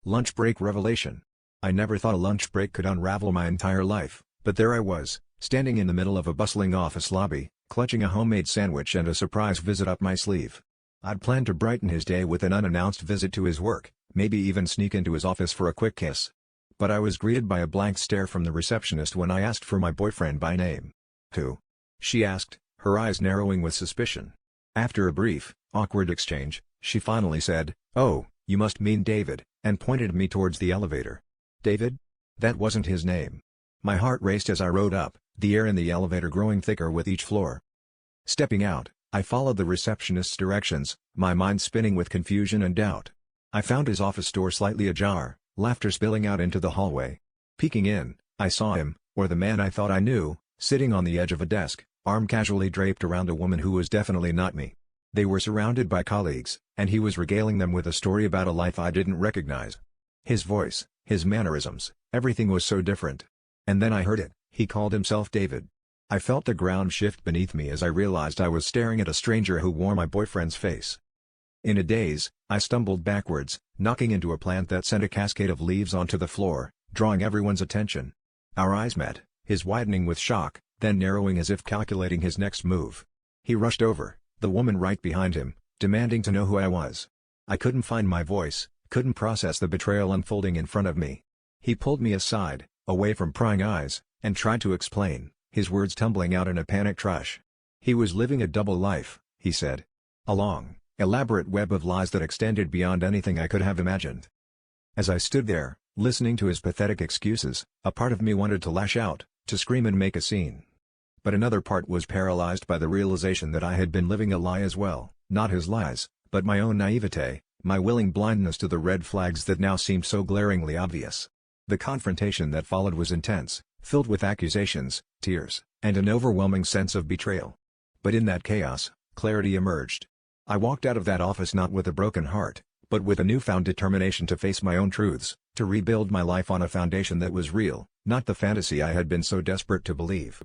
Lunch break revelation. I never thought a lunch break could unravel my entire life, but there I was, standing in the middle of a bustling office lobby, clutching a homemade sandwich and a surprise visit up my sleeve. I'd planned to brighten his day with an unannounced visit to his work, maybe even sneak into his office for a quick kiss. But I was greeted by a blank stare from the receptionist when I asked for my boyfriend by name. "Who?" she asked, her eyes narrowing with suspicion. After a brief, awkward exchange, she finally said, "Oh, you must mean David," and pointed me towards the elevator. David? That wasn't his name. My heart raced as I rode up, the air in the elevator growing thicker with each floor. Stepping out, I followed the receptionist's directions, my mind spinning with confusion and doubt. I found his office door slightly ajar, laughter spilling out into the hallway. Peeking in, I saw him, or the man I thought I knew, sitting on the edge of a desk, arm casually draped around a woman who was definitely not me. They were surrounded by colleagues, and he was regaling them with a story about a life I didn't recognize. His voice, his mannerisms, everything was so different. And then I heard it, he called himself David. I felt the ground shift beneath me as I realized I was staring at a stranger who wore my boyfriend's face. In a daze, I stumbled backwards, knocking into a plant that sent a cascade of leaves onto the floor, drawing everyone's attention. Our eyes met, his widening with shock, then narrowing as if calculating his next move. He rushed over, the woman right behind him, demanding to know who I was. I couldn't find my voice, couldn't process the betrayal unfolding in front of me. He pulled me aside, away from prying eyes, and tried to explain, his words tumbling out in a panicked rush. He was living a double life, he said. A long, elaborate web of lies that extended beyond anything I could have imagined. As I stood there, listening to his pathetic excuses, a part of me wanted to lash out, to scream and make a scene. But another part was paralyzed by the realization that I had been living a lie as well, not his lies, but my own naivete, my willing blindness to the red flags that now seemed so glaringly obvious. The confrontation that followed was intense, filled with accusations, tears, and an overwhelming sense of betrayal. But in that chaos, clarity emerged. I walked out of that office not with a broken heart, but with a newfound determination to face my own truths, to rebuild my life on a foundation that was real, not the fantasy I had been so desperate to believe.